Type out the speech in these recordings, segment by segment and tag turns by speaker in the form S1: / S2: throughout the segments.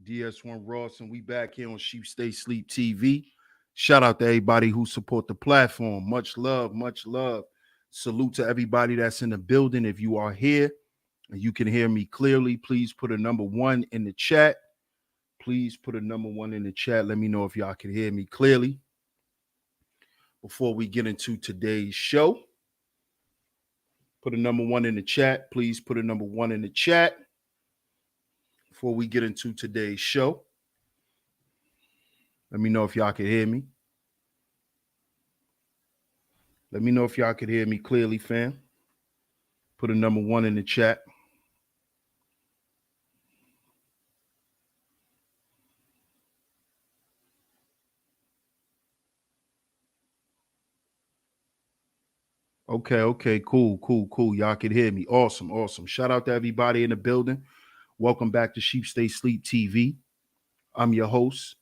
S1: DS1 Ross, and we back here on Sheep Stay Sleep TV. Shout out to everybody who support the platform. Much love, much love. Salute to everybody that's in the building. If you are here and you can hear me clearly, please put a number one in the chat. Please put a number one in the chat. Let me know if y'all can hear me clearly. Before we get into today's show, put a number one in the chat. Please put a number one in the chat. Before we get into today's show, let me know if y'all can hear me. Let me know if y'all can hear me clearly, fam. Put a number one in the chat. Okay, cool. Y'all can hear me. Awesome. Shout out to everybody in the building. Welcome back to Sheep Stay Sleep TV. I'm your host,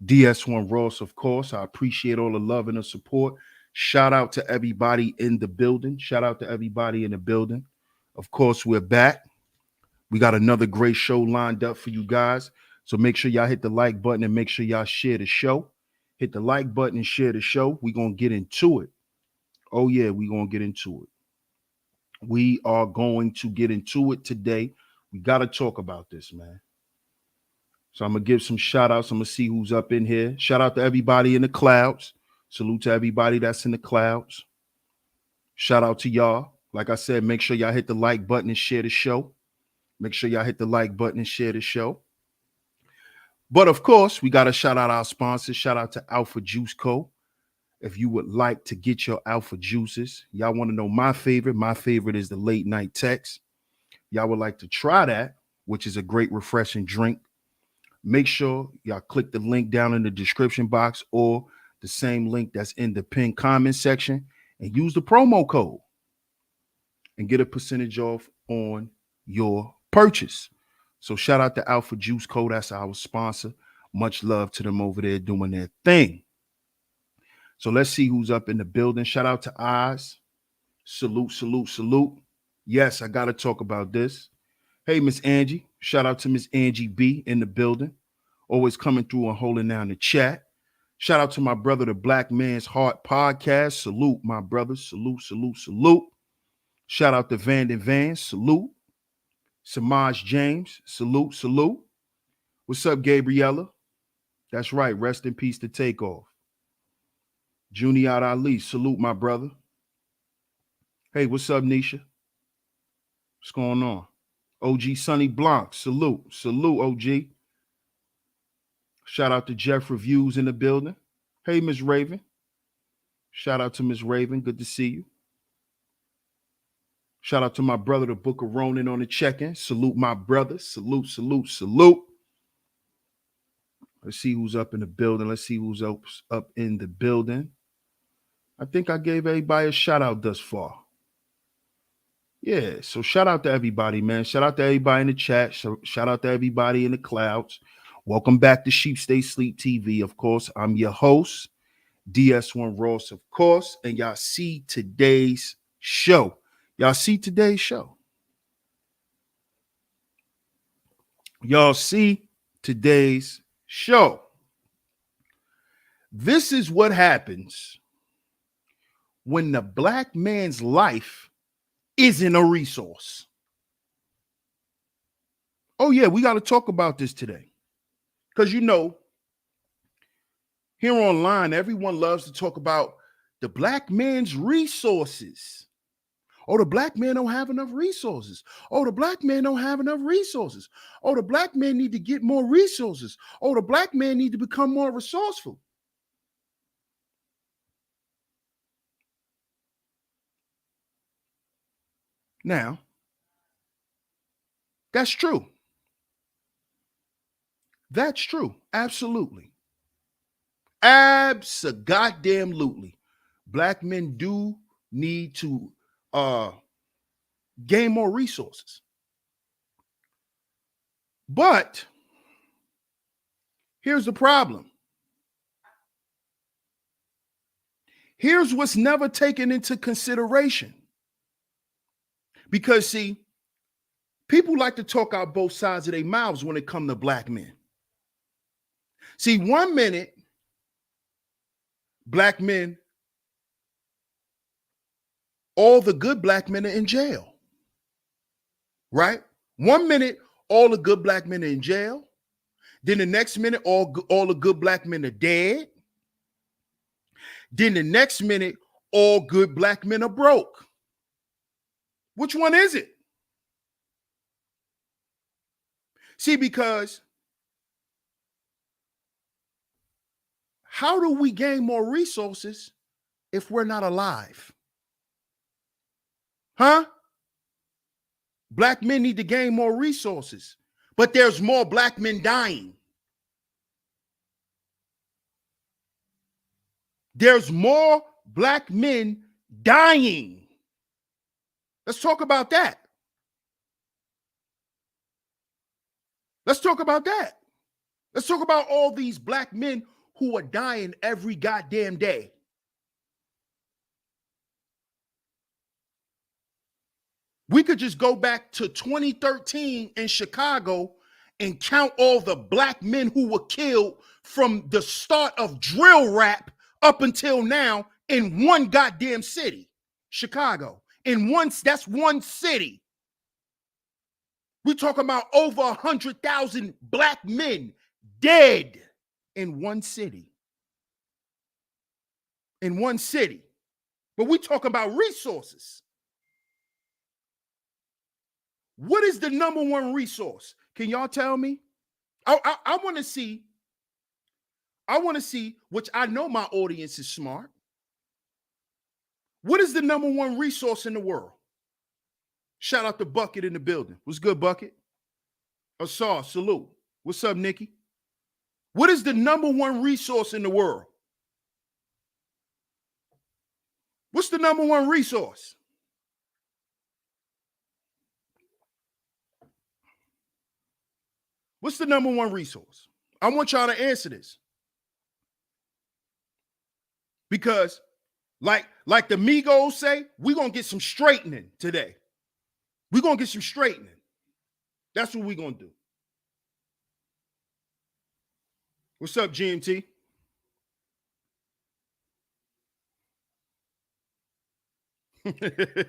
S1: DS1 Ross, of course. I appreciate all the love and the support. Shout out to everybody in the building. Of course, we're back. We got another great show lined up for you guys. So make sure y'all hit the like button and make sure y'all share the show. Hit the like button and share the show. We're going to get into it. Oh, yeah, we're going to get into it. We are going to get into it today. We got to talk about this, man. So I'm going to give some shout outs. I'm going to see who's up in here. Shout out to everybody in the clouds. Salute to everybody that's in the clouds. Shout out to y'all. Like I said, make sure y'all hit the like button and share the show. Make sure y'all hit the like button and share the show. But of course, we got to shout out our sponsors. Shout out to Alpha Juice Co. If you would like to get your Alpha Juices, y'all want to know my favorite. My favorite is the late night text. Y'all would like to try that, which is a great refreshing drink. Make sure y'all click the link down in the description box or the same link that's in the pinned comment section and use the promo code and get a percentage off on your purchase. So shout out to Alpha Juice Co. That's our sponsor. Much love to them over there doing their thing. So let's see who's up in the building. Shout out to Oz. Salute. Yes, I got to talk about this. Hey, Miss Angie. Shout out to Miss Angie B in the building. Always coming through and holding down the chat. Shout out to my brother, the Black Man's Heart Podcast. Salute, my brother. Salute. Shout out to Vanden Van. Salute. Samaj James. Salute. What's up, Gabriella? That's right. Rest in peace to Takeoff. Junior Ali. Salute, my brother. Hey, what's up, Nisha? What's going on? OG Sonny Blanc. Salute, OG. Shout out to Jeff Reviews in the building. Hey, Miss Raven. Shout out to Miss Raven. Good to see you. Shout out to my brother, the Book of Ronin on the check-in. Salute, my brother. Salute. Let's see who's up in the building. Up in the building. I think I gave everybody a shout out thus far. Yeah, so shout out to everybody, man. Shout out to everybody in the chat. Shout out to everybody in the clouds. Welcome back to Sheep Stay Sleep TV. Of course, I'm your host, DS1 Ross, of course. And y'all see today's show. Y'all see today's show. This is what happens when the black man's life isn't a resource. Oh, yeah, we got to talk about this today. Because, you know, here online, everyone loves to talk about the black man's resources. Oh, the black man don't have enough resources. Oh, the black man don't have enough resources. Oh, the black man need to get more resources. Oh, the black man need to become more resourceful. Now, that's true. That's true. Absolutely. Abso-goddamn-lutely. Black men do need to gain more resources. But here's the problem. Here's what's never taken into consideration. Because, see, people like to talk out both sides of their mouths when it comes to black men. See, 1 minute, black men, all the good black men are in jail, right? 1 minute, all the good black men are in jail. Then the next minute, all the good black men are dead. Then the next minute, all good black men are broke. Which one is it? See, because how do we gain more resources if we're not alive? Huh? Black men need to gain more resources, but there's more black men dying. There's more black men dying. Let's talk about that. Let's talk about that. Let's talk about all these black men who are dying every goddamn day. We could just go back to 2013 in Chicago and count all the black men who were killed from the start of drill rap up until now in one goddamn city, Chicago. That's one city. We're talking about over 100,000 black men dead in one city. In one city. But we talk about resources. What is the number one resource? Can y'all tell me? I want to see. I want to see, which I know my audience is smart. What is the number one resource in the world? Shout out to Bucket in the building. What's good, Bucket? Asar, salute. What's up, Nikki? What is the number one resource in the world? What's the number one resource? What's the number one resource? I want y'all to answer this. Because like the Migos say, we're going to get some straightening today. We're going to get some straightening. That's what we're going to do. What's up, GMT?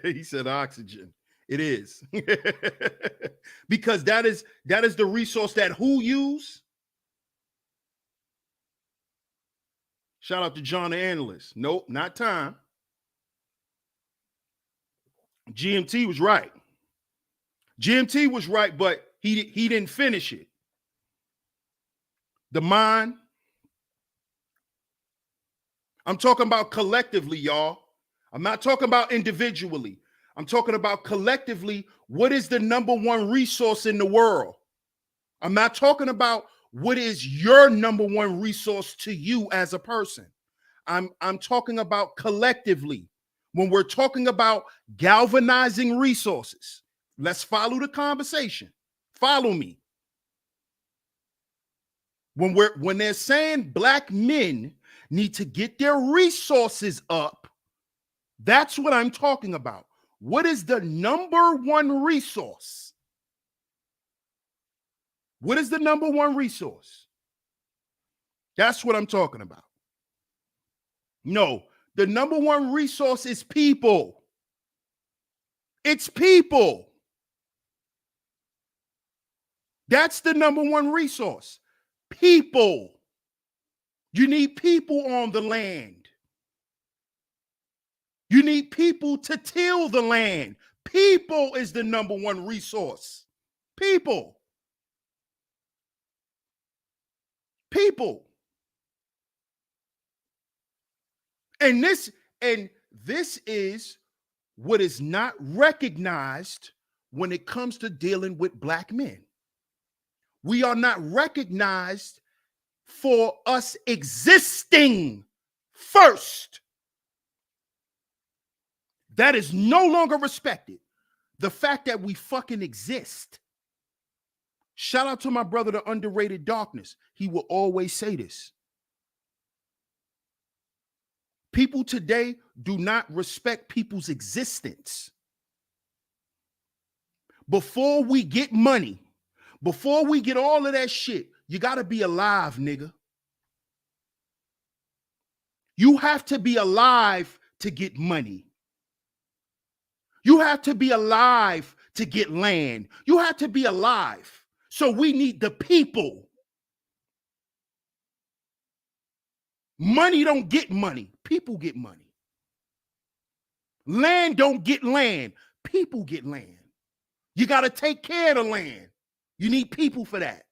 S1: He said oxygen. It is. Because that is the resource that who use? Shout out to John the Analyst. Nope, not time. GMT was right. GMT was right, but he didn't finish it. The mind. I'm talking about collectively, y'all. I'm not talking about individually. I'm talking about collectively. What is the number one resource in the world? I'm not talking about what is your number one resource to you as a person. I'm talking about collectively. When we're talking about galvanizing resources, let's follow the conversation. Follow me. When they're saying black men need to get their resources up, that's what I'm talking about. What is the number one resource? What is the number one resource? That's what I'm talking about. No, the number one resource is people. It's people. That's the number one resource. People. You need people on the land. You need people to till the land. People is the number one resource. People. People. And this is what is not recognized when it comes to dealing with black men. We are not recognized for us existing first. That is no longer respected. The fact that we fucking exist. Shout out to my brother, the underrated darkness. He will always say this. People today do not respect people's existence. Before we get money, before we get all of that shit, you got to be alive, nigga. You have to be alive to get money. You have to be alive to get land. You have to be alive. So we need the people. Money don't get money. People get money. Land don't get land. People get land. You got to take care of the land. You need people for that.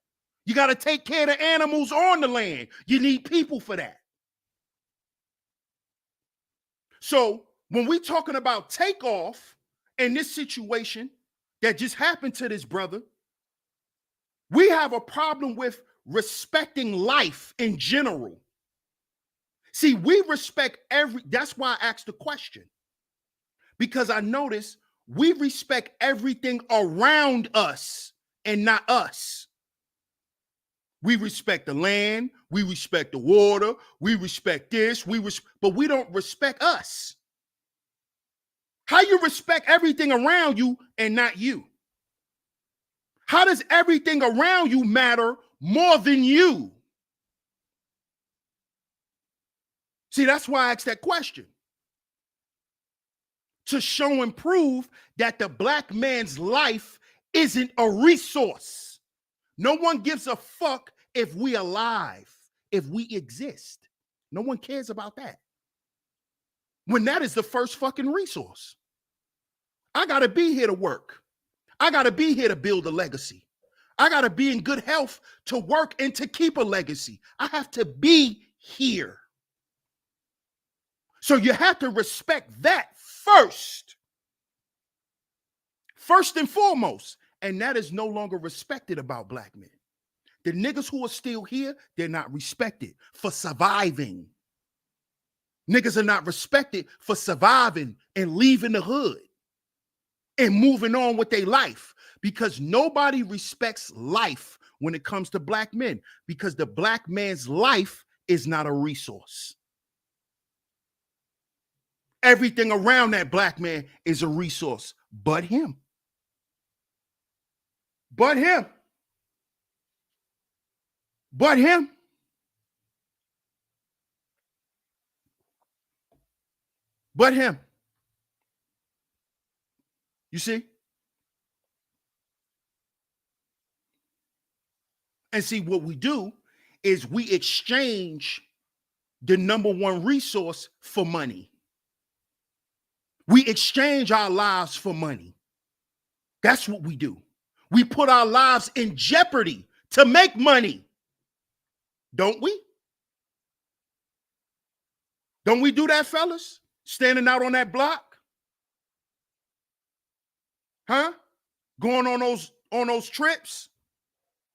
S1: You got to take care of the animals on the land. You need people for that. So when we're talking about takeoff in this situation that just happened to this brother, we have a problem with respecting life in general. See, we respect that's why I asked the question. Because I notice we respect everything around us and not us. We respect the land, we respect the water, we respect this, but we don't respect us. How you respect everything around you and not you? How does everything around you matter more than you? See, that's why I asked that question. To show and prove that the black man's life isn't a resource. No one gives a fuck if we alive, if we exist. No one cares about that. When that is the first fucking resource. I got to be here to work. I got to be here to build a legacy. I got to be in good health to work and to keep a legacy. I have to be here. So you have to respect that first. First and foremost. And that is no longer respected about black men. The niggas who are still here, they're not respected for surviving. Niggas are not respected for surviving and leaving the hood and moving on with their life, because nobody respects life when it comes to black men, because the black man's life is not a resource. Everything around that black man is a resource, but him. But him. But him. But him. You see? And see, what we do is we exchange the number one resource for money. We exchange our lives for money. That's what we do. We put our lives in jeopardy to make money. Don't we? Don't we do that, fellas? Standing out on that block? Huh? Going on those trips?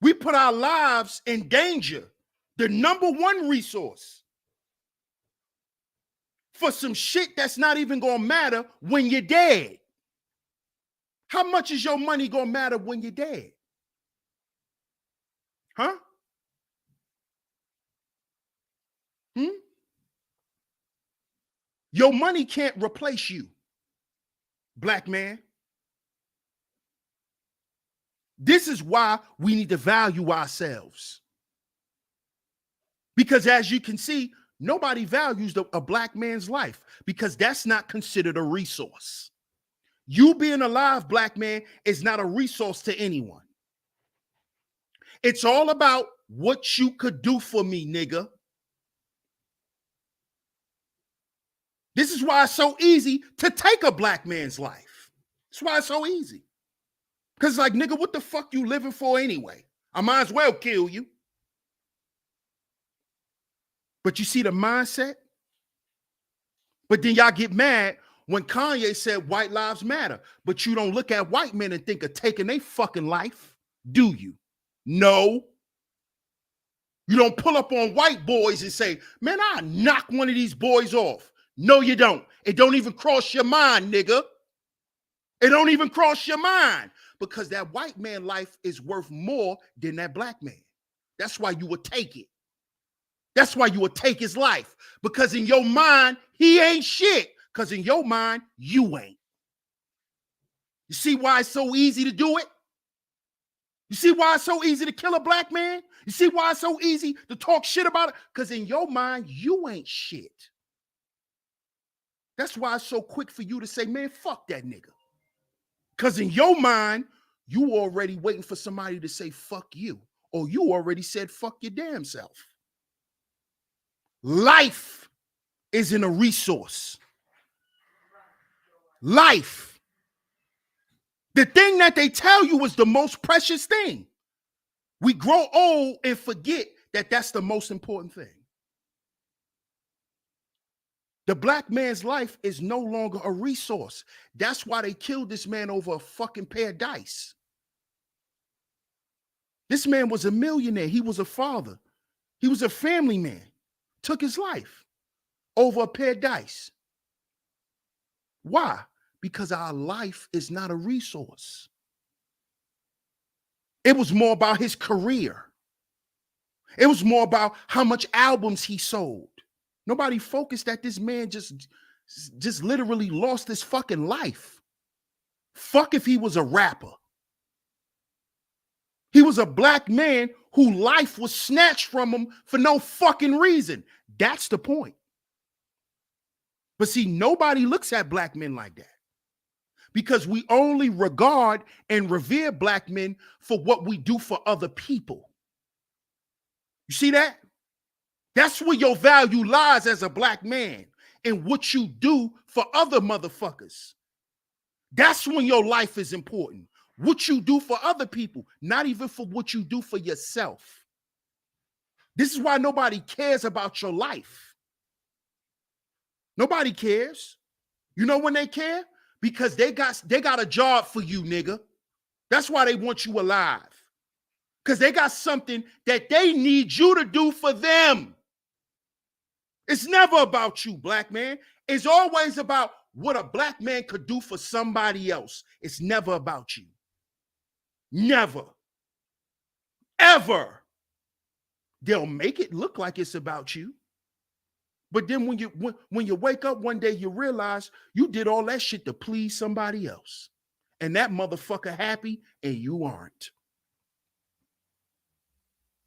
S1: We put our lives in danger, the number one resource, for some shit that's not even gonna matter when you're dead. How much is your money gonna matter when you're dead? Huh? Your money can't replace you, black man. This is why we need to value ourselves. Because as you can see, nobody values a black man's life, because that's not considered a resource. You being alive, black man, is not a resource to anyone. It's all about what you could do for me, nigga. This is why it's so easy to take a black man's life. That's why it's so easy. Because it's like, nigga, what the fuck you living for anyway? I might as well kill you. But you see the mindset? But then y'all get mad when Kanye said white lives matter. But you don't look at white men and think of taking their fucking life, do you? No. You don't pull up on white boys and say, man, I'll knock one of these boys off. No, you don't. It don't even cross your mind, nigga. It don't even cross your mind, because that white man life is worth more than that black man. That's why you would take it. That's why you would take his life, because in your mind, he ain't shit, because in your mind, you ain't. You see why it's so easy to do it? You see why it's so easy to kill a black man? You see why it's so easy to talk shit about it? Because in your mind, you ain't shit. That's why it's so quick for you to say, man, fuck that nigga. Because in your mind, you already waiting for somebody to say fuck you, or you already said fuck your damn self. Life isn't a resource. Life, the thing that they tell you is the most precious thing. We grow old and forget that that's the most important thing. The black man's life is no longer a resource. That's why they killed this man over a fucking pair of dice. This man was a millionaire. He was a father. He was a family man. Took his life over a pair of dice. Why? Because our life is not a resource. It was more about his career. It was more about how much albums he sold. Nobody focused that this man just literally lost his fucking life. Fuck if he was a rapper. He was a black man whose life was snatched from him for no fucking reason. That's the point. But see, nobody looks at black men like that, because we only regard and revere black men for what we do for other people. You see that? That's where your value lies as a black man, in what you do for other motherfuckers. That's when your life is important. What you do for other people, not even for what you do for yourself. This is why nobody cares about your life. Nobody cares. You know when they care? Because they got a job for you, nigga. That's why they want you alive. Because they got something that they need you to do for them. It's never about you, black man. It's always about what a black man could do for somebody else. It's never about you. Never. Ever. They'll make it look like it's about you. But then when you wake up one day, you realize you did all that shit to please somebody else. And that motherfucker happy and you aren't.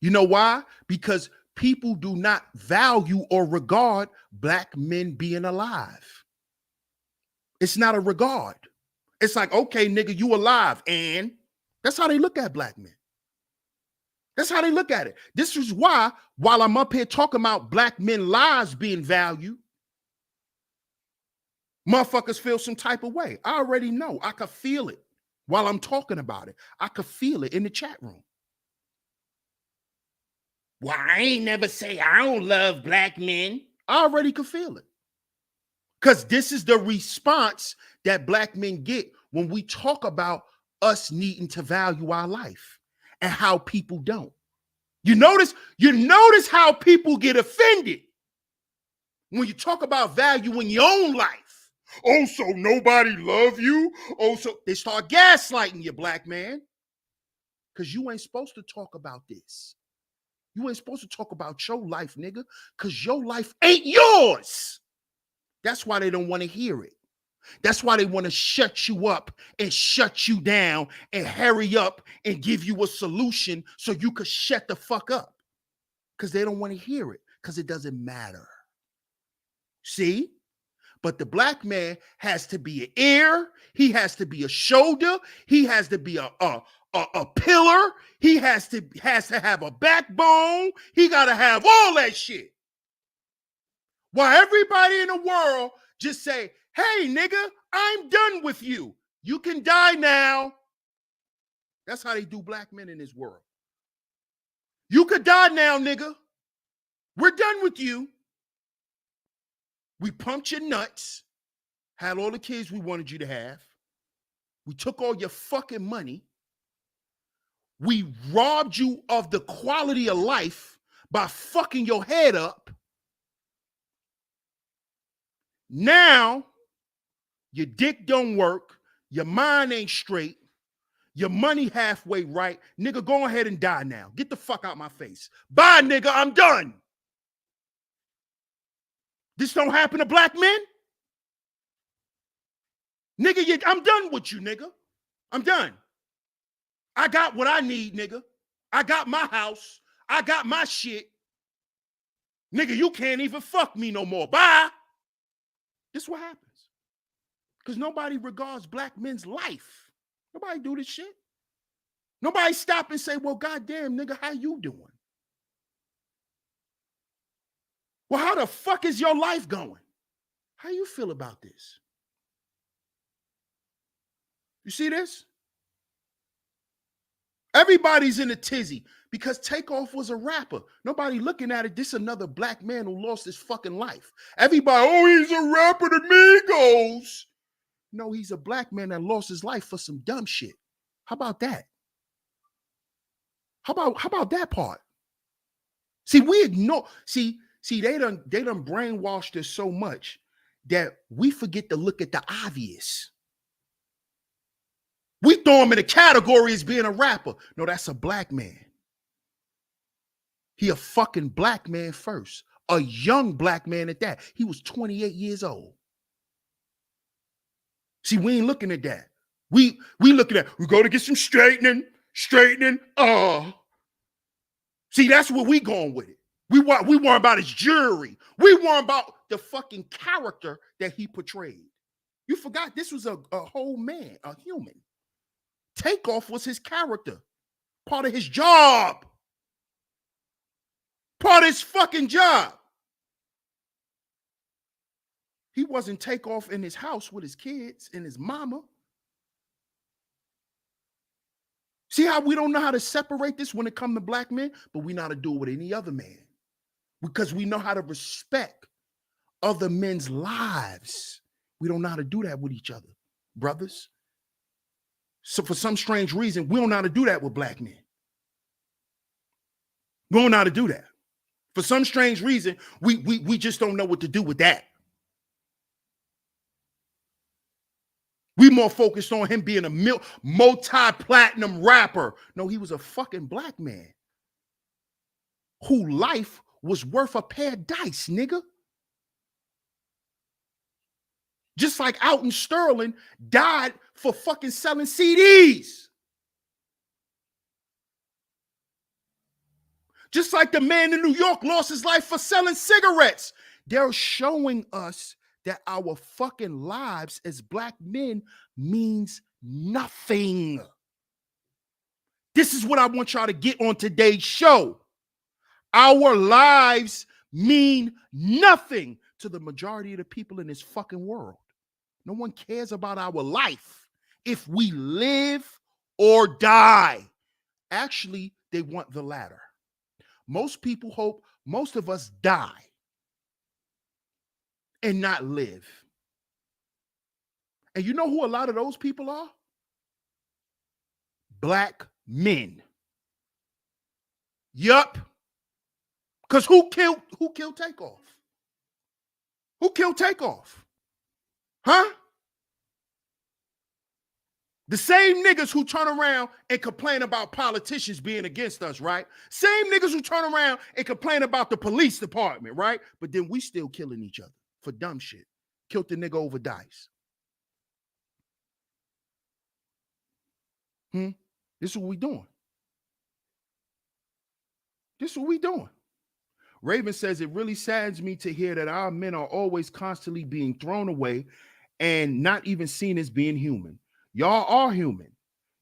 S1: You know why? Because people do not value or regard black men being alive. It's not a regard. It's like, okay, nigga, you alive. And that's how they look at black men. That's how they look at it. This is why, while I'm up here talking about black men lives being valued, motherfuckers feel some type of way. I already know. I could feel it while I'm talking about it. I could feel it in the chat room. Well, I ain't never say I don't love black men. I already could feel it. Because this is the response that black men get when we talk about us needing to value our life and how people don't. You notice how people get offended when you talk about valuing your own life. Oh, so nobody love you? Oh, so they start gaslighting you, black man. Because you ain't supposed to talk about this. You ain't supposed to talk about your life, nigga, because your life ain't yours. That's why they don't want to hear it. That's why they want to shut you up and shut you down and hurry up and give you a solution so you could shut the fuck up. Because they don't want to hear it, because it doesn't matter. See? But the black man has to be an ear. He has to be a shoulder. He has to be a pillar. He has to have a backbone. He got to have all that shit. While everybody in the world just say, hey, nigga, I'm done with you. You can die now. That's how they do black men in this world. You could die now, nigga. We're done with you. We pumped your nuts, had all the kids we wanted you to have. We took all your fucking money. We robbed you of the quality of life by fucking your head up. Now, your dick don't work. Your mind ain't straight. Your money halfway right. Nigga, go ahead and die now. Get the fuck out my face. Bye, nigga. I'm done. This don't happen to black men? Nigga, I'm done with you, nigga. I'm done. I got what I need, nigga. I got my house. I got my shit. Nigga, you can't even fuck me no more. Bye. This is what happens. Because nobody regards black men's life. Nobody do this shit. Nobody stop and say, well, goddamn, nigga, how you doing? Well, how the fuck is your life going? How you feel about this? You see this? Everybody's in a tizzy because Takeoff was a rapper. Nobody looking at it. This another black man who lost his fucking life. Everybody, oh, he's a rapper, the Migos. No, he's a black man that lost his life for some dumb shit. How about that? How about that part? See, we ignore. See, they done brainwashed us so much that we forget to look at the obvious. We throw him in a category as being a rapper. No, that's a black man. He a fucking black man first. A young black man at that. He was 28 years old. See, we ain't looking at that. We looking at, we go to get some straightening. See, that's where we going with it. We worry about his jury. We worry about the fucking character that he portrayed. You forgot this was a whole man, a human. Takeoff was his character, part of his job, part of his fucking job. He wasn't Takeoff in his house with his kids and his mama. See how we don't know how to separate this when it comes to black men, but we know how to do it with any other man because we know how to respect other men's lives. We don't know how to do that with each other, brothers. So for some strange reason, we don't know how to do that with black men. We don't know how to do that. For some strange reason, we just don't know what to do with that. We more focused on him being a multi-platinum rapper. No, he was a fucking black man whose life was worth a pair of dice, nigga. Just like Alton Sterling died for fucking selling CDs. Just like the man in New York lost his life for selling cigarettes. They're showing us that our fucking lives as black men means nothing. This is what I want y'all to get on today's show. Our lives mean nothing to the majority of the people in this fucking world. No one cares about our life if we live or die. Actually, they want the latter. Most people hope most of us die and not live. And you know who a lot of those people are? Black men. Yup. Because who killed Takeoff? Who killed Takeoff? Huh? The same niggas who turn around and complain about politicians being against us, right? Same niggas who turn around and complain about the police department, right? But then we still killing each other for dumb shit. Killed the nigga over dice. This is what we doing. This is what we doing. Raven says, it really saddens me to hear that our men are always constantly being thrown away and not even seen as being human. Y'all are human.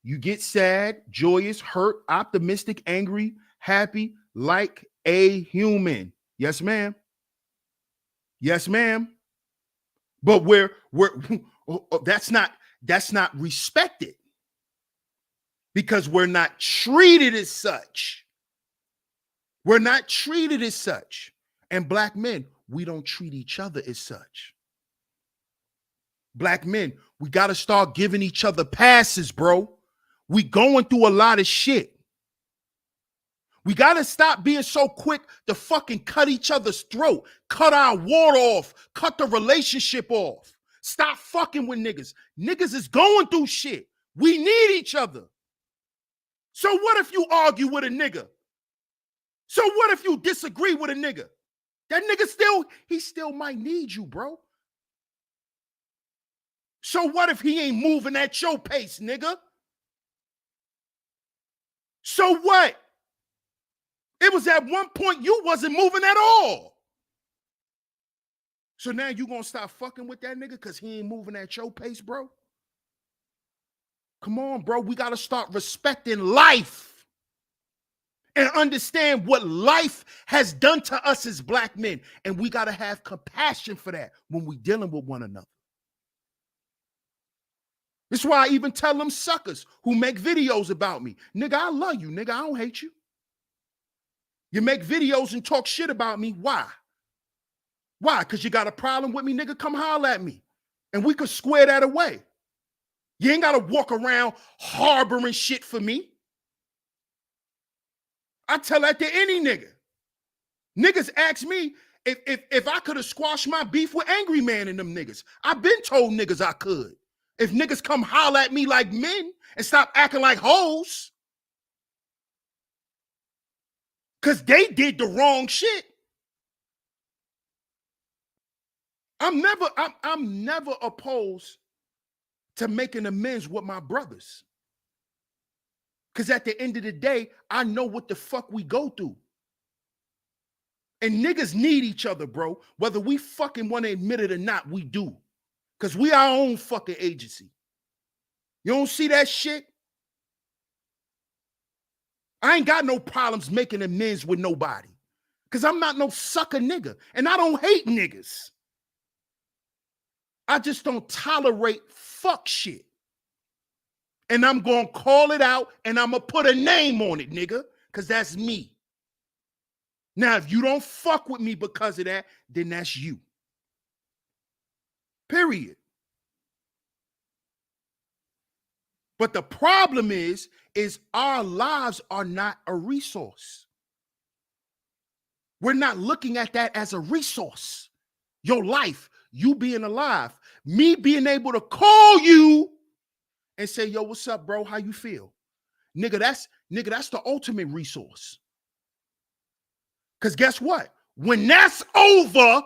S1: You get sad, joyous, hurt, optimistic, angry, happy, like a human. Yes, ma'am. Yes, ma'am. But we're that's not respected because we're not treated as such. We're not treated as such. And black men, we don't treat each other as such. Black men, we got to start giving each other passes, bro. We going through a lot of shit. We got to stop being so quick to fucking cut each other's throat, cut our water off, cut the relationship off. Stop fucking with niggas. Niggas is going through shit. We need each other. So what if you argue with a nigga? So what if you disagree with a nigga? That nigga still might need you, bro. So what if he ain't moving at your pace, nigga? So what? It was at one point you wasn't moving at all. So now you gonna stop fucking with that nigga because he ain't moving at your pace, bro? Come on, bro. We gotta start respecting life and understand what life has done to us as black men. And we gotta have compassion for that when we dealing with one another. This is why I even tell them suckers who make videos about me, nigga, I love you, nigga. I don't hate you. You make videos and talk shit about me. Why? Why? Because you got a problem with me, nigga? Come holler at me. And we could square that away. You ain't got to walk around harboring shit for me. I tell that to any nigga. Niggas ask me if I could have squashed my beef with Angry Man and them niggas. I've been told niggas I could. If niggas come holler at me like men and stop acting like hoes, because they did the wrong shit. I'm never opposed to making amends with my brothers. Because at the end of the day, I know what the fuck we go through. And niggas need each other, bro. Whether we fucking want to admit it or not, we do. Because we our own fucking agency. You don't see that shit? I ain't got no problems making amends with nobody. Because I'm not no sucker nigga. And I don't hate niggas. I just don't tolerate fuck shit. And I'm going to call it out and I'm going to put a name on it, nigga, because that's me. Now, if you don't fuck with me because of that, then that's you. Period. But the problem is our lives are not a resource. We're not looking at that as a resource. Your life, you being alive, me being able to call you and say, yo, what's up, bro? How you feel? Nigga, that's the ultimate resource. Because guess what? When that's over,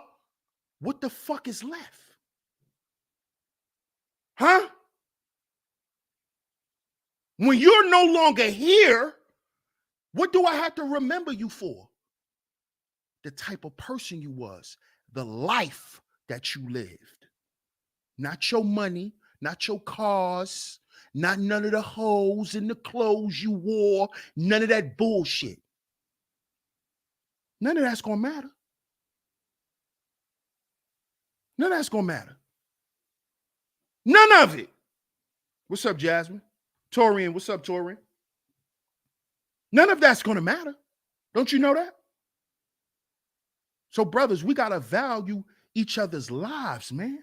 S1: what the fuck is left? Huh? When you're no longer here, what do I have to remember you for? The type of person you was, the life that you lived. Not your money, not your cars, not none of the hoes and the clothes you wore, none of that bullshit. None of that's gonna matter. None of that's gonna matter. None of it. What's up, Jasmine? Torian, what's up, Torian? None of that's gonna matter. Don't you know that? So, brothers, we gotta value each other's lives, man.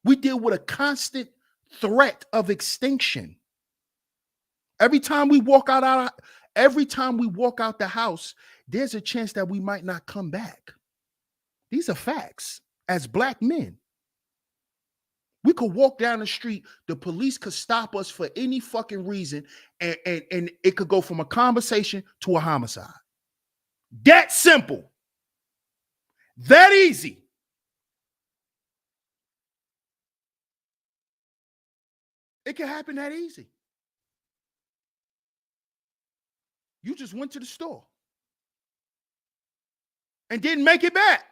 S1: We deal with a constant threat of extinction. Every time we walk out the house, there's a chance that we might not come back. These are facts. As black men, we could walk down the street, the police could stop us for any fucking reason, and it could go from a conversation to a homicide. That simple. That easy. It can happen that easy. You just went to the store and didn't make it back.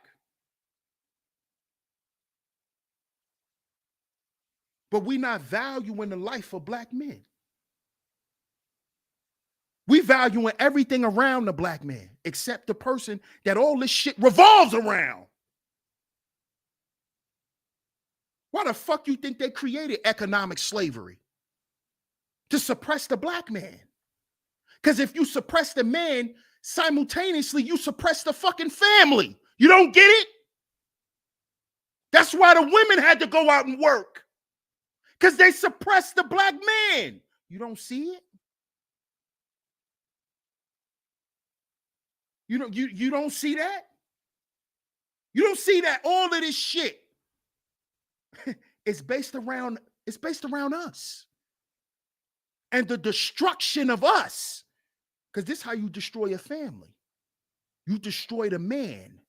S1: But we're not valuing the life of black men. We valuing everything around the black man, except the person that all this shit revolves around. Why the fuck you think they created economic slavery? To suppress the black man. Because if you suppress the man, simultaneously you suppress the fucking family. You don't get it? That's why the women had to go out and work. Because they suppressed the black man. You don't see it? You don't see that? You don't see that all of this shit is based around us. And the destruction of us. Because this is how you destroy a family. You destroy the man.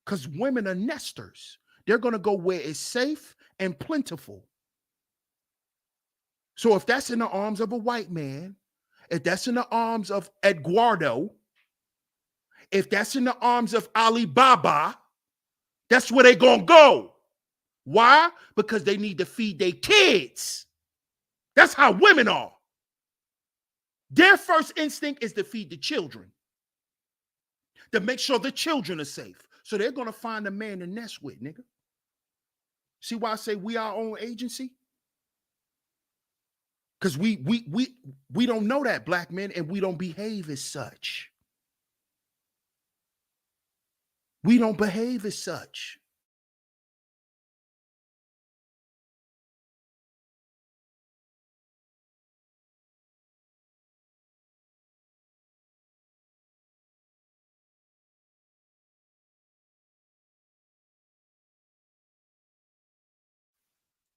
S1: Because women are nesters. They're going to go where it's safe and plentiful. So if that's in the arms of a white man, if that's in the arms of Eduardo, if that's in the arms of Alibaba, That's where they gonna go. Why? Because they need to feed their kids. That's how women are. Their first instinct is to feed the children, to make sure the children are safe. So they're gonna find a man to nest with, nigga. See why I say we our own agency? Because we don't know that, black men, and we don't behave as such. We don't behave as such.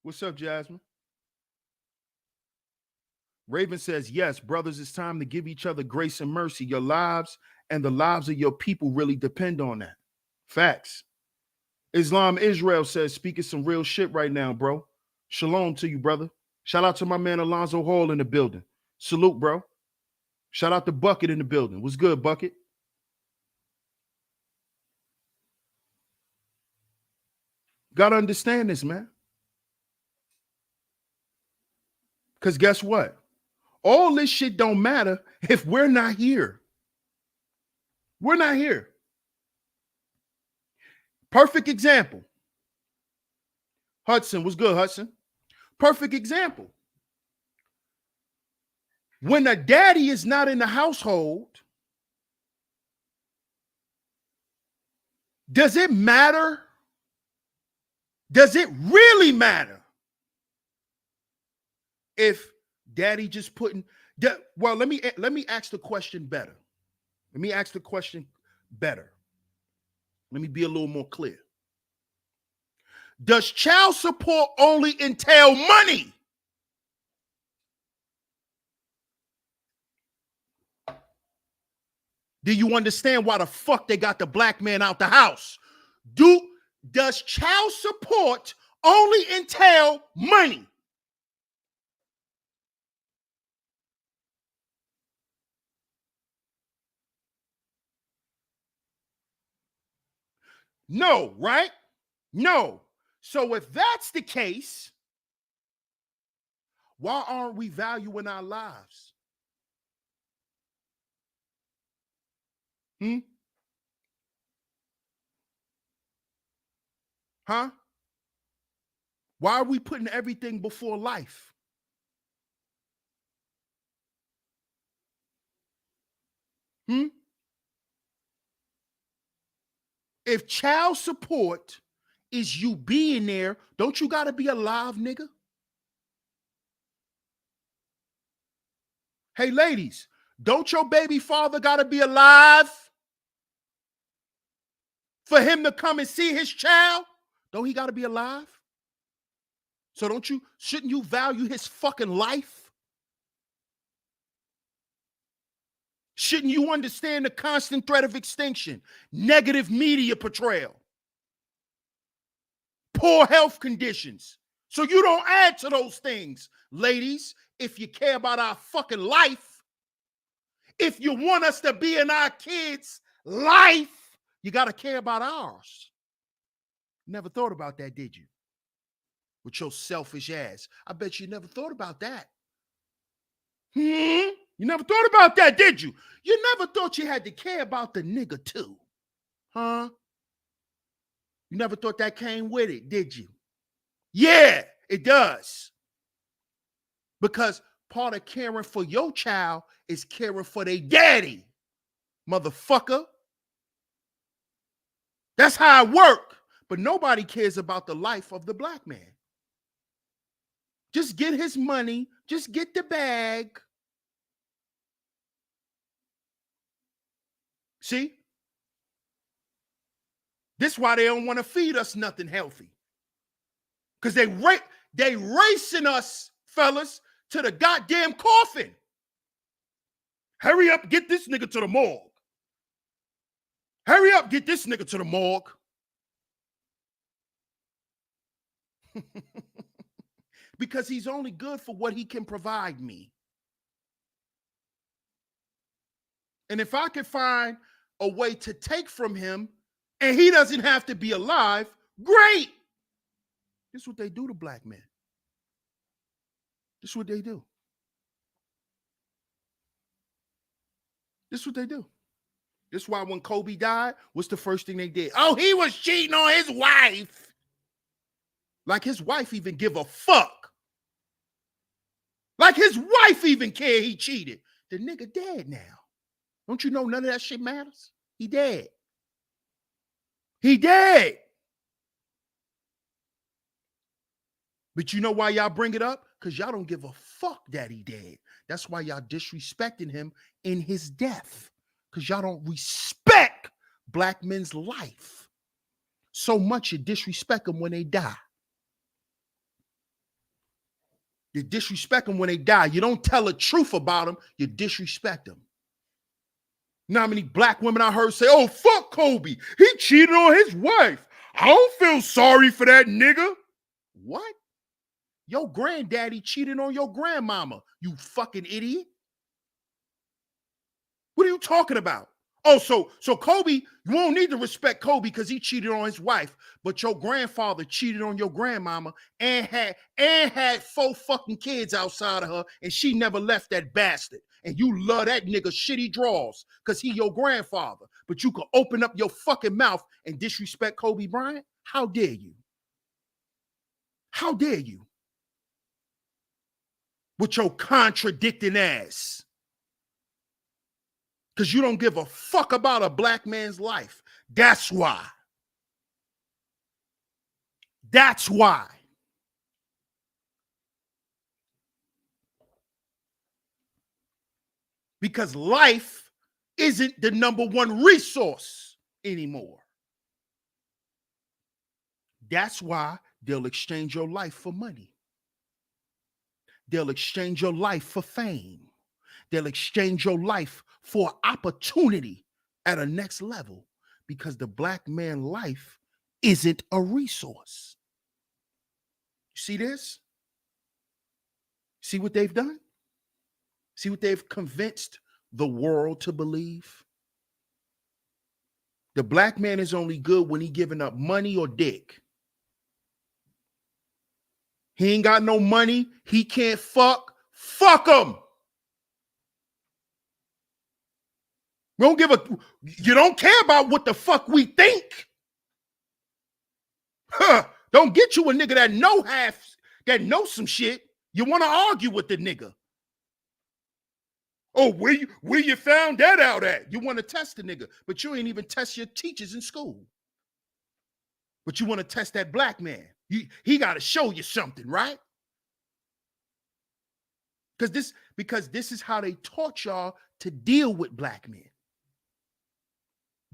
S1: What's up, Jasmine? Raven says, yes, brothers, it's time to give each other grace and mercy. Your lives and the lives of your people really depend on that. Facts. Islam Israel says, speaking some real shit right now, bro. Shalom to you, brother. Shout out to my man Alonzo Hall in the building. Salute, bro. Shout out to Bucket in the building. What's good, Bucket? Gotta understand this, man. Because guess what? All this shit don't matter if we're not here. We're not here. Perfect example. Hudson, what's good, Hudson? Perfect example. When a daddy is not in the household, does it matter? Does it really matter if daddy just putting, well, let me ask the question better. Let me ask the question better. Let me be a little more clear. Does child support only entail money? Do you understand why the fuck they got the black man out the house? Does child support only entail money? No, right? No. So if that's the case, why aren't we valuing our lives? Huh? Why are we putting everything before life? If child support is you being there, don't you got to be alive, nigga? Hey, ladies, don't your baby father got to be alive for him to come and see his child? Don't he got to be alive? So shouldn't you value his fucking life? Shouldn't you understand the constant threat of extinction, negative media portrayal, poor health conditions? So you don't add to those things, ladies, if you care about our fucking life. If you want us to be in our kids' life, you got to care about ours. Never thought about that, did you? With your selfish ass. I bet you never thought about that. You never thought about that, did you? You never thought you had to care about the nigga too. Huh? You never thought that came with it, did you? Yeah, it does. Because part of caring for your child is caring for their daddy, motherfucker. That's how it works. But nobody cares about the life of the black man. Just get his money. Just get the bag. See? This is why they don't want to feed us nothing healthy. Because they racing us, fellas, to the goddamn coffin. Hurry up, get this nigga to the morgue. Hurry up, get this nigga to the morgue. Because he's only good for what he can provide me. And if I could find a way to take from him, and he doesn't have to be alive, great. This is what they do to black men. This is what they do. This is what they do. This is why when Kobe died, what's the first thing they did? Oh, he was cheating on his wife. Like his wife even give a fuck. Like his wife even care he cheated. The nigga dead now. Don't you know none of that shit matters? He dead. He dead. But you know why y'all bring it up? Because y'all don't give a fuck that he dead. That's why y'all disrespecting him in his death. Because y'all don't respect black men's life. So much you disrespect them when they die. You disrespect them when they die. You don't tell the truth about them. You disrespect them. You know how many black women I heard say, oh, fuck Kobe. He cheated on his wife. I don't feel sorry for that nigga. What? Your granddaddy cheated on your grandmama, you fucking idiot. What are you talking about? Oh, so Kobe, you won't need to respect Kobe because he cheated on his wife, but your grandfather cheated on your grandmama and had 4 fucking kids outside of her, and she never left that bastard. And you love that nigga shitty draws because he your grandfather, but you could open up your fucking mouth and disrespect Kobe Bryant? How dare you? How dare you? With your contradicting ass. Because you don't give a fuck about a black man's life. That's why. That's why. Because life isn't the number one resource anymore. That's why they'll exchange your life for money. They'll exchange your life for fame. They'll exchange your life for opportunity at a next level because the black man life isn't a resource. You see this? See what they've done? See what they've convinced the world to believe? The black man is only good when he giving up money or dick. He ain't got no money. He can't fuck. Fuck him. We don't give a, you don't care about what the fuck we think. Huh. Don't get you a nigga that knows some shit. You want to argue with the nigga. Oh, where you found that out at? You want to test the nigga, but you ain't even test your teachers in school. But you want to test that black man. He got to show you something, right? Because this is how they taught y'all to deal with black men.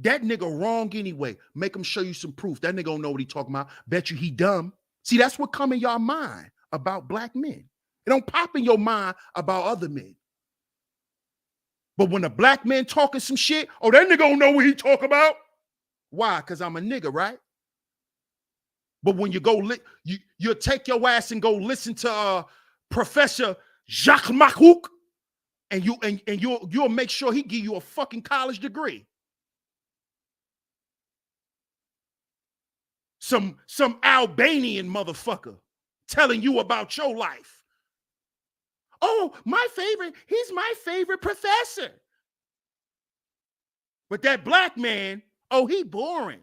S1: That nigga wrong anyway. Make him show you some proof. That nigga don't know what he talking about. Bet you he dumb. See, that's what come in your mind about black men. It don't pop in your mind about other men. But when a black man talking some shit, oh, that nigga don't know what he talk about. Why? Because I'm a nigga, right? But when you go, you'll take your ass and go listen to Professor Jacques Mahouk, and you'll make sure he give you a fucking college degree. Some Albanian motherfucker telling you about your life. Oh, he's my favorite professor. But that black man, oh, he boring.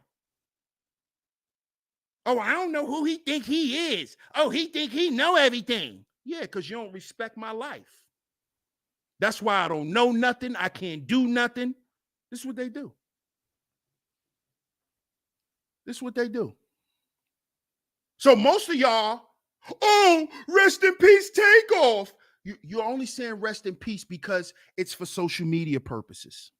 S1: Oh, I don't know who he think he is. Oh, he think he know everything. Yeah, because you don't respect my life. That's why I don't know nothing. I can't do nothing. This is what they do. This is what they do. So most of y'all, oh, rest in peace, Takeoff. You're only saying rest in peace because it's for social media purposes.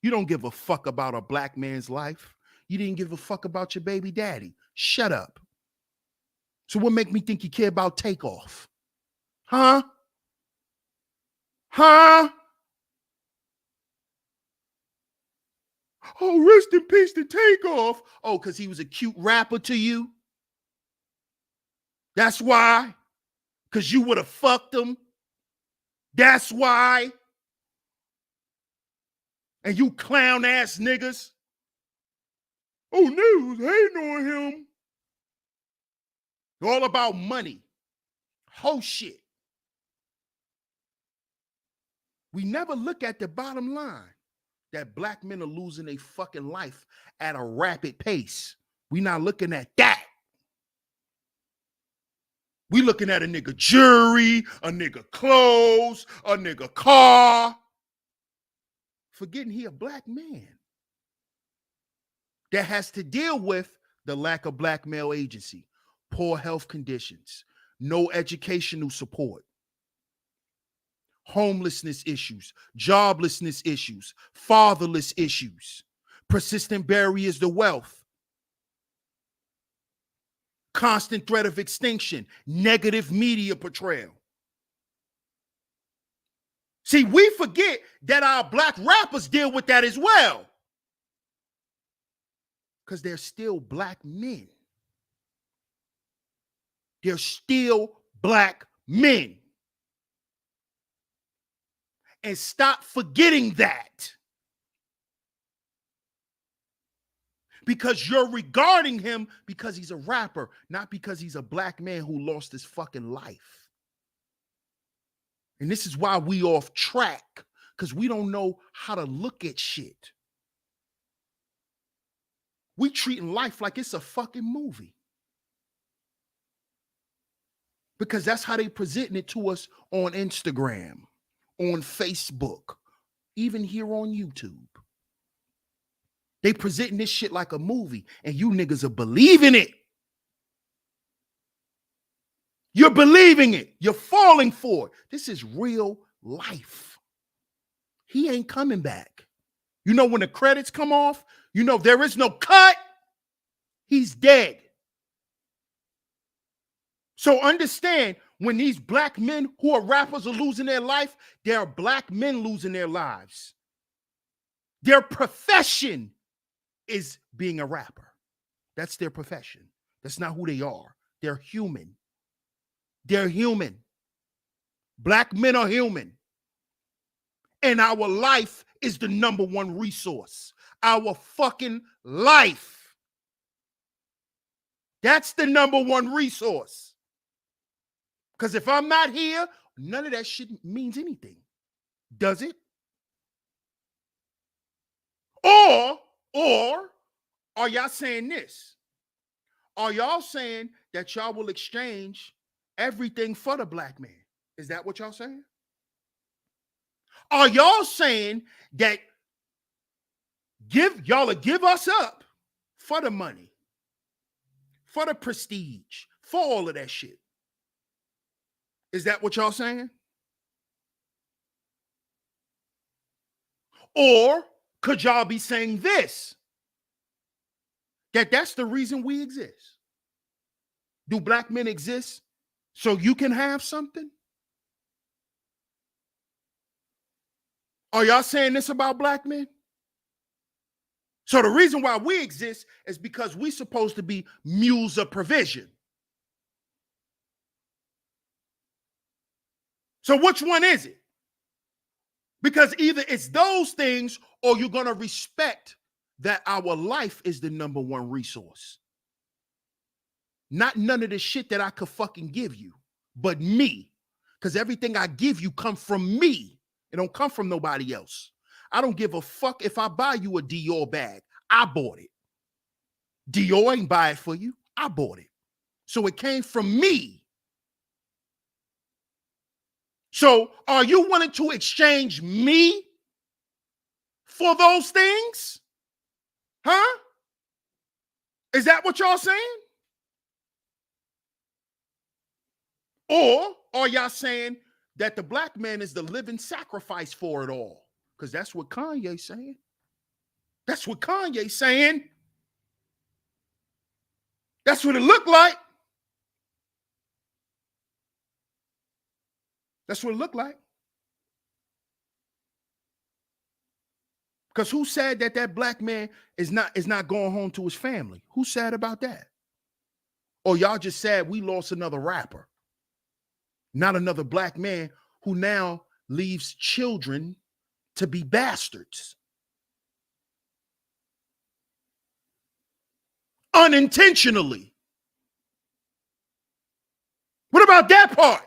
S1: You don't give a fuck about a black man's life. You didn't give a fuck about your baby daddy. Shut up. So what make me think you care about Takeoff? Huh? Huh? Oh, rest in peace to Takeoff. Oh, because he was a cute rapper to you? That's why? Because you would have fucked him? That's why? And you clown ass niggas. Oh, niggas hating on him. All about money. Whole shit. We never look at the bottom line. That black men are losing their fucking life at a rapid pace. We not looking at that. We looking at a nigga jewelry, a nigga clothes, a nigga car. Forgetting he a black man that has to deal with the lack of black male agency, poor health conditions, no educational support, homelessness issues, joblessness issues, fatherless issues, persistent barriers to wealth, constant threat of extinction, negative media portrayal. See, we forget that our black rappers deal with that as well. Because they're still black men. They're still black men. And stop forgetting that. Because you're regarding him because he's a rapper, not because he's a black man who lost his fucking life. And this is why we off track, because we don't know how to look at shit. We treating life like it's a fucking movie. Because that's how they presenting it to us on Instagram, on Facebook, even here on YouTube. They presenting this shit like a movie, and you niggas are believing it. You're believing it. You're falling for it. This is real life. He ain't coming back. You know, when the credits come off, you know there is no cut. He's dead. So understand, when these black men who are rappers are losing their life, there are black men losing their lives. Their profession is being a rapper. That's their profession. That's not who they are. They're human. They're human. Black men are human. And our life is the number one resource. Our fucking life. That's the number one resource. Because if I'm not here, none of that shit means anything. Does it? Or are y'all saying this? Are y'all saying that y'all will exchange everything for the black man? Is that what y'all saying? Are y'all saying that y'all will give us up for the money, for the prestige, for all of that shit? Is that what y'all saying? Or could y'all be saying this? That's the reason we exist. Do black men exist so you can have something? Are y'all saying this about black men? So the reason why we exist is because we're supposed to be mules of provision. So which one is it? Because either it's those things or you're going to respect that our life is the number one resource. Not none of the shit that I could fucking give you, but me. Because everything I give you come from me. It don't come from nobody else. I don't give a fuck if I buy you a Dior bag. I bought it. Dior ain't buy it for you. I bought it. So it came from me. So are you willing to exchange me for those things? Huh? Is that what y'all saying? Or are y'all saying that the black man is the living sacrifice for it all? Because that's what Kanye's saying. That's what Kanye's saying. That's what it looked like. That's what it looked like. Because who said that black man is not going home to his family? Who said about that? Or y'all just said we lost another rapper, not another black man who now leaves children to be bastards. unintentionally. What about that part?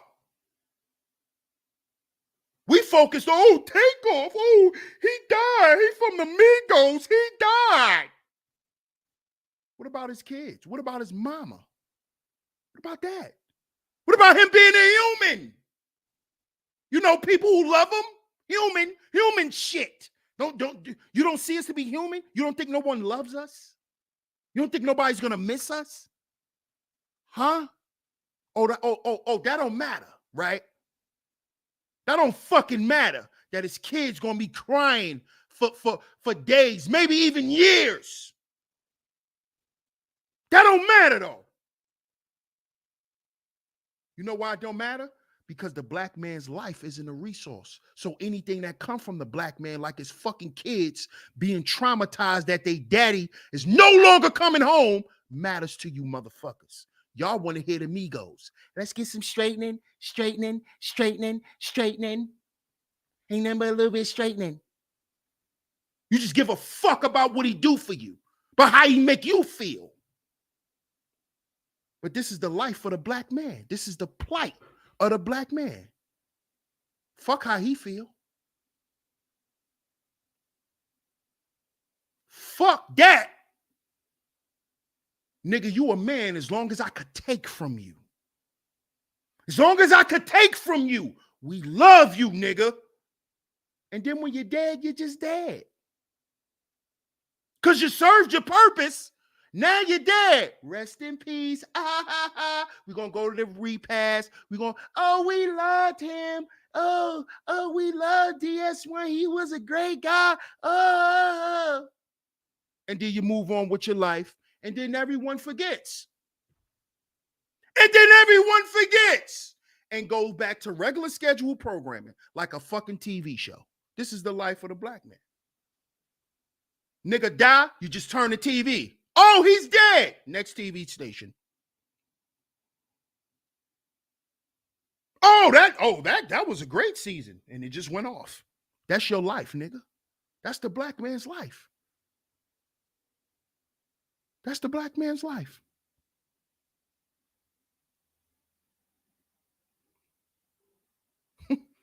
S1: We focused, oh, Takeoff. Oh, he died. He from the Migos. He died. What about his kids? What about his mama? What about that? What about him being a human? You know, people who love him, human shit. You don't see us to be human? You don't think no one loves us? You don't think nobody's gonna miss us? Huh? That don't matter, right? That don't fucking matter that his kid's gonna be crying for days, maybe even years. That don't matter though. You know why it don't matter? Because the black man's life isn't a resource. So anything that comes from the black man, like his fucking kids being traumatized that they daddy is no longer coming home, matters to you motherfuckers. Y'all want to hear the Migos. Let's get some straightening. Ain't nothing but a little bit straightening. You just give a fuck about what he do for you, but how he make you feel. But this is the life of the black man. This is the plight of the black man. Fuck how he feel. Fuck that. Nigga, you a man as long as I could take from you. As long as I could take from you. We love you, nigga. And then when you're dead, you're just dead. Because you served your purpose. Now you're dead. Rest in peace. We're going to go to the repast. We're going, we loved him. We loved DS1. He was a great guy. And then you move on with your life. And then everyone forgets. And goes back to regular scheduled programming like a fucking TV show. This is the life of the black man. Nigga die, you just turn the TV. Oh, he's dead. Next TV station. That was a great season. And it just went off. That's your life, nigga. That's the black man's life. That's the black man's life.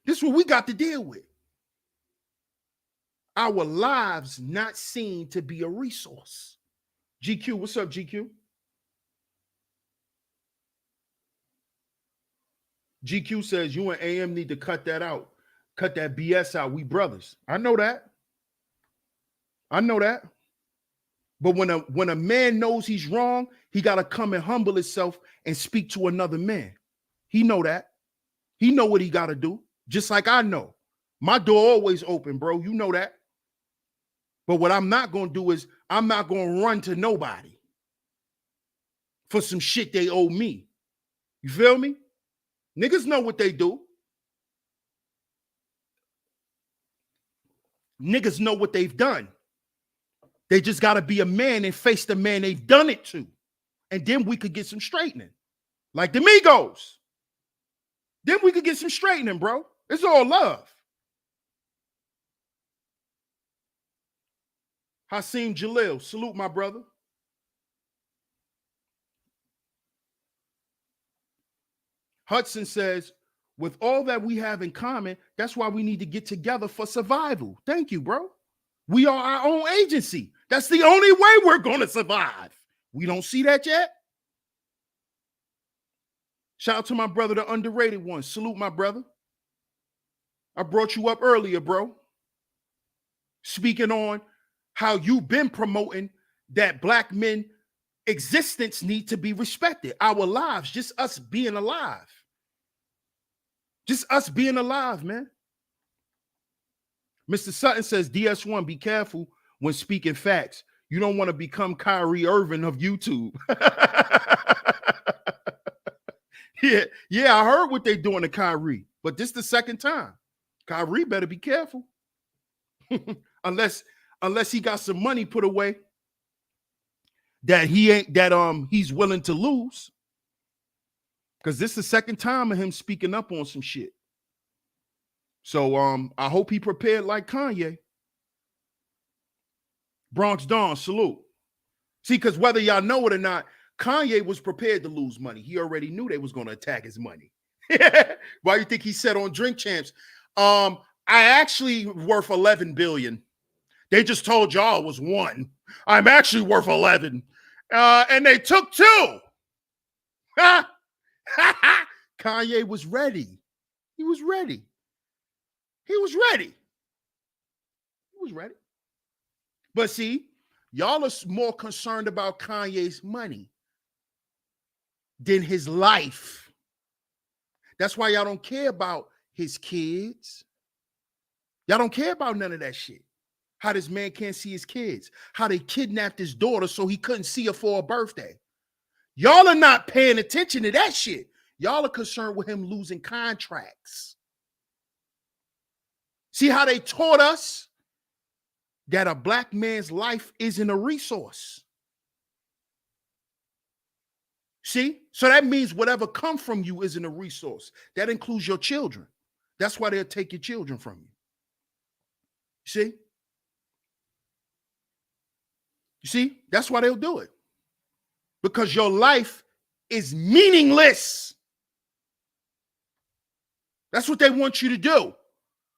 S1: This is what we got to deal with. Our lives not seen to be a resource. GQ, what's up, GQ? GQ says you and AM need to cut that out. Cut that BS out. We brothers. I know that. But when a man knows he's wrong, he got to come and humble himself and speak to another man. He know that. He know what he got to do. Just like I know. My door always open, bro. You know that. But what I'm not going to do is I'm not going to run to nobody for some shit they owe me. You feel me? Niggas know what they do. Niggas know what they've done. They just got to be a man and face the man they've done it to. And then we could get some straightening. Like the Migos. Then we could get some straightening, bro. It's all love. Hasim Jalil, salute my brother. Hudson says, with all that we have in common, that's why we need to get together for survival. Thank you, bro. We are our own agency. That's the only way we're going to survive. We don't see that yet. Shout out to my brother, the underrated one. Salute my brother. I brought you up earlier, bro. Speaking on how you've been promoting that black men existence need to be respected. Our lives, just us being alive. Just us being alive, man. Mr. Sutton says, DS1, be careful when speaking facts. You don't want to become Kyrie Irving of YouTube. Yeah, I heard what they're doing to Kyrie, but this the second time. Kyrie better be careful. unless he got some money put away that he's willing to lose. Because this is the second time of him speaking up on some shit. So I hope he prepared like Kanye. Bronx Dawn, salute. See, because whether y'all know it or not, Kanye was prepared to lose money. He already knew they was going to attack his money. Why you think he said on Drink Champs, I actually worth 11 billion. They just told y'all it was 1. I'm actually worth 11. And they took 2. Kanye was ready. He was ready. He was ready. He was ready. But see, y'all are more concerned about Kanye's money than his life. That's why y'all don't care about his kids. Y'all don't care about none of that shit. How this man can't see his kids. How they kidnapped his daughter so he couldn't see her for her birthday. Y'all are not paying attention to that shit. Y'all are concerned with him losing contracts. See how they taught us that a black man's life isn't a resource. See? So that means whatever comes from you isn't a resource. That includes your children. That's why they'll take your children from you. See? You see? That's why they'll do it. Because your life is meaningless. That's what they want you to do.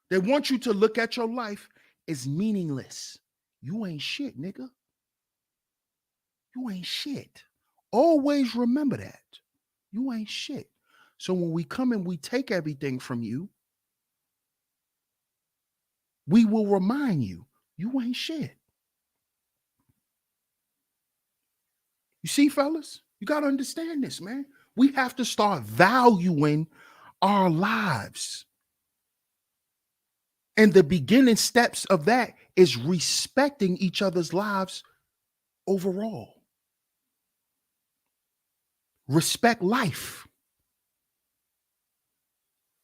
S1: They want you to look at your life as meaningless. You ain't shit, nigga. You ain't shit. Always remember that. You ain't shit. So when we come and we take everything from you, we will remind you, you ain't shit. You see, fellas, you got to understand this, man. We have to start valuing our lives. And the beginning steps of that is respecting each other's lives overall. Respect life.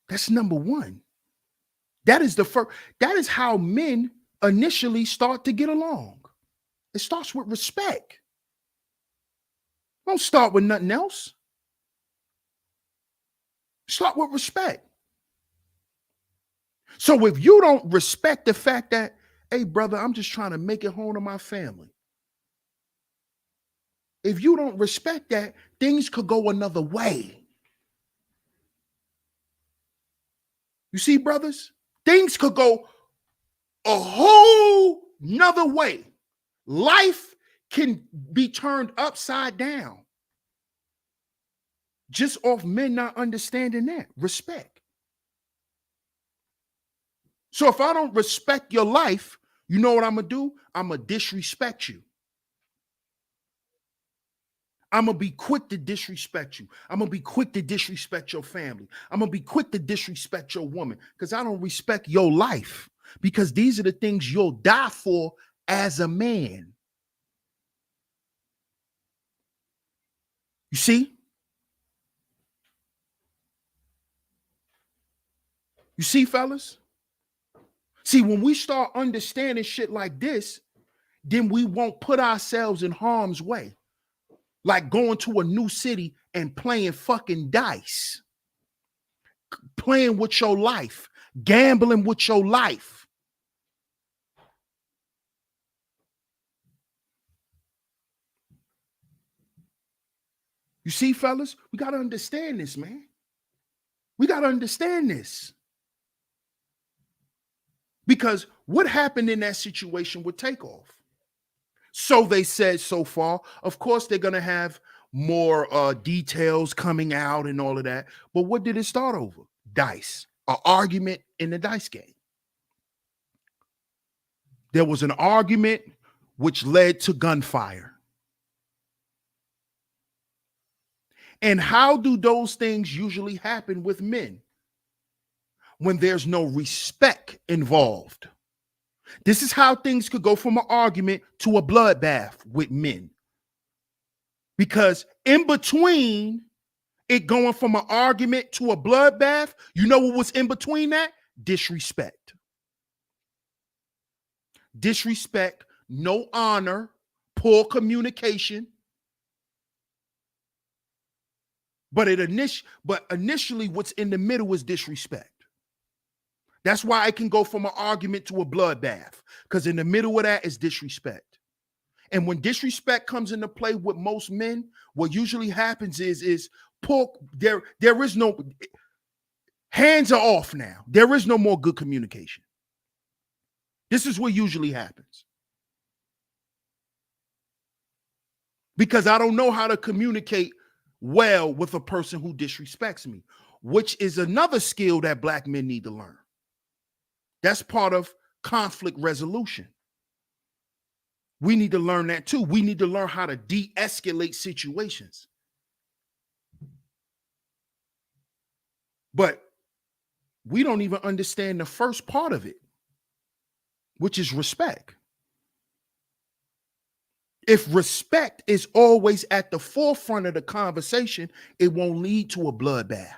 S1: That's number one. That is the first. That is how men initially start to get along. It starts with respect. Don't start with nothing else. Start with respect. So if you don't respect the fact that, hey, brother, I'm just trying to make it home to my family. If you don't respect that, things could go another way. You see, brothers, things could go a whole nother way. Life can be turned upside down just off men not understanding that. Respect. So if I don't respect your life, you know what I'm going to do? I'm going to disrespect you. I'm going to be quick to disrespect you. I'm going to be quick to disrespect your family. I'm going to be quick to disrespect your woman because I don't respect your life, because these are the things you'll die for as a man. You see? You see, fellas? See, when we start understanding shit like this, then we won't put ourselves in harm's way. Like going to a new city and playing fucking dice, playing with your life, gambling with your life. You see, fellas, we got to understand this, man. We got to understand this. Because what happened in that situation with Takeoff? So they said so far. Of course, they're going to have more details coming out and all of that. But what did it start over? Dice. An argument in the dice game. There was an argument which led to gunfire. And how do those things usually happen with men? When there's no respect involved. This is how things could go from an argument to a bloodbath with men. Because in between it going from an argument to a bloodbath, you know what was in between that? Disrespect. Disrespect, no honor, poor communication. But initially what's in the middle is disrespect. That's why it can go from an argument to a bloodbath, because in the middle of that is disrespect. And when disrespect comes into play with most men, what usually happens is there is no, hands are off now. There is no more good communication. This is what usually happens. Because I don't know how to communicate well with a person who disrespects me, which is another skill that black men need to learn. That's part of conflict resolution. We need to learn that too. We need to learn how to de-escalate situations. But we don't even understand the first part of it, which is respect. If respect is always at the forefront of the conversation, it won't lead to a bloodbath.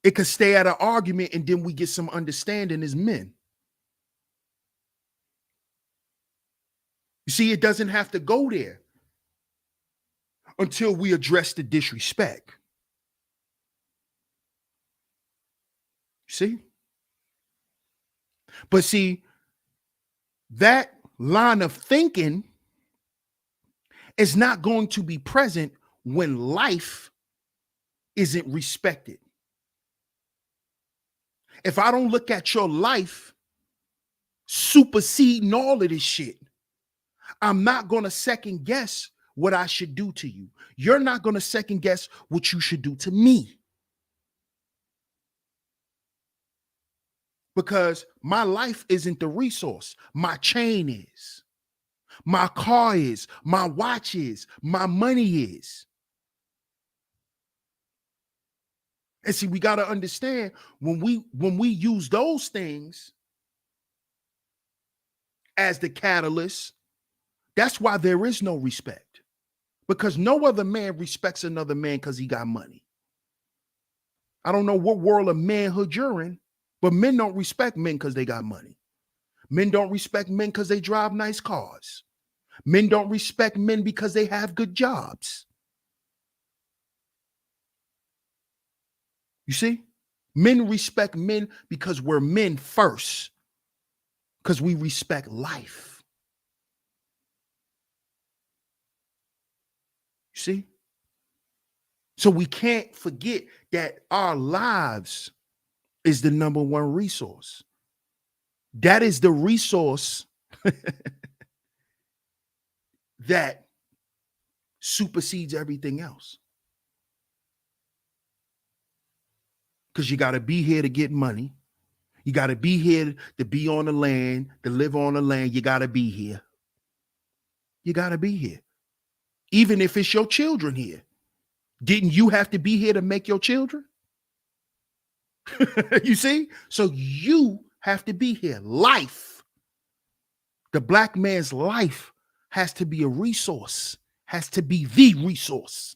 S1: It could stay at an argument and then we get some understanding as men. You see, it doesn't have to go there until we address the disrespect. See? But see, that line of thinking is not going to be present when life isn't respected. If I don't look at your life superseding all of this shit, I'm not going to second guess what I should do to you. You're not going to second guess what you should do to me. Because my life isn't the resource. My chain is. My car is. My watch is. My money is. And see, we got to understand when we use those things as the catalyst, that's why there is no respect. Because no other man respects another man because he got money. I don't know what world of manhood you're in, but men don't respect men because they got money. Men don't respect men because they drive nice cars. Men don't respect men because they have good jobs. You see? Men respect men because we're men first. Because we respect life. You see? So we can't forget that our lives is the number one resource. That is the resource that supersedes everything else. Because you got to be here to get money. You got to be here to be on the land, to live on the land. You got to be here. You got to be here. Even if it's your children here. Didn't you have to be here to make your children? You see? So you have to be here. Life. The black man's life has to be a resource, has to be the resource.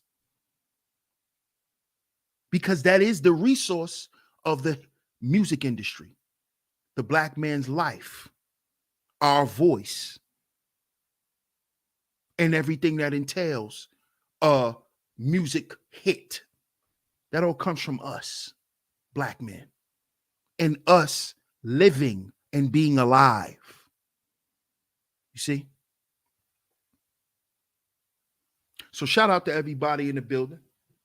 S1: Because that is the resource of the music industry. The black man's life, our voice, and everything that entails a music hit. That all comes from us, black men, and us living and being alive. You see? So shout out to everybody in the building.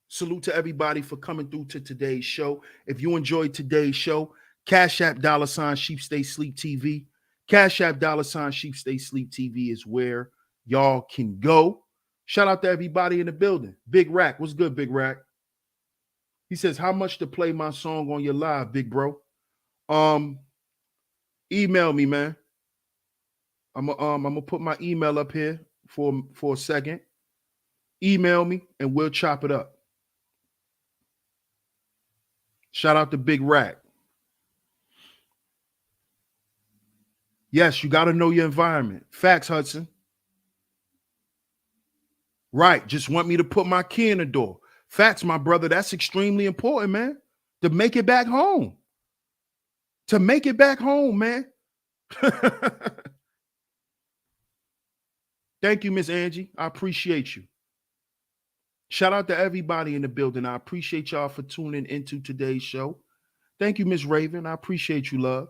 S1: Salute to everybody for coming through to today's show. If you enjoyed today's show, Cash App $SheepStaySleepTV. Cash App $SheepStaySleepTV is where y'all can go. Shout out to everybody in the building. Big Rack, what's good, Big Rack? He says, how much to play my song on your live, big bro? Email me, man. I'm gonna put my email up here for a second. Email me and we'll chop it up. Shout out to Big Rack. Yes, you got to know your environment. Facts, Hudson. Right. Just want me to put my key in the door. Facts, my brother. That's extremely important, man. To make it back home. To make it back home, man. Thank you, Miss Angie. I appreciate you. Shout out to everybody in the building. I appreciate y'all for tuning into today's show. Thank you, Miss Raven. I appreciate you, love.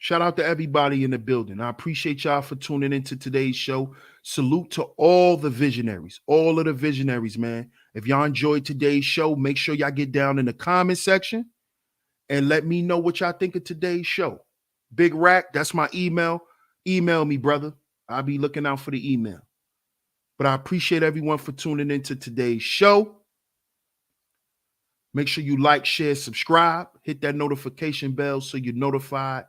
S1: Shout out to everybody in the building. I appreciate y'all for tuning into today's show. Salute to all the visionaries, all of the visionaries, man. If y'all enjoyed today's show, make sure y'all get down in the comment section and let me know what y'all think of today's show. Big Rack, that's my email. Email me, brother. I'll be looking out for the email. But I appreciate everyone for tuning into today's show. Make sure you like, share, subscribe, hit that notification bell so you're notified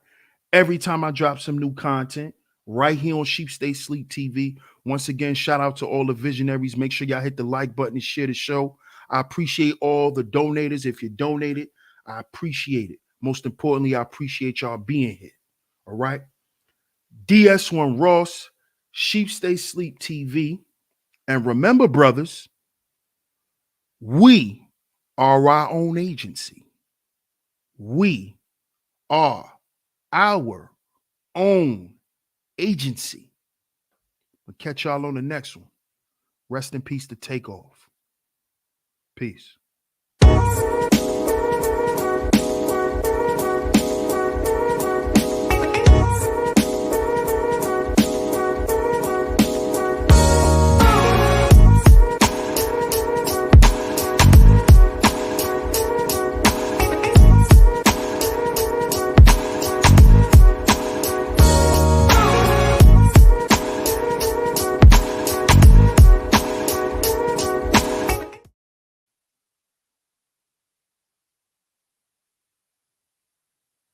S1: every time I drop some new content right here on Sheep Stay Sleep TV. Once again, shout out to all the visionaries. Make sure y'all hit the like button and share the show. I appreciate all the donators. If you donated, I appreciate it. Most importantly, I appreciate y'all being here. All right. DS1 Ross, Sheep Stay Sleep TV. And remember, brothers, we are our own agency. We are our own agency. We'll catch y'all on the next one. Rest in peace to Takeoff. Peace.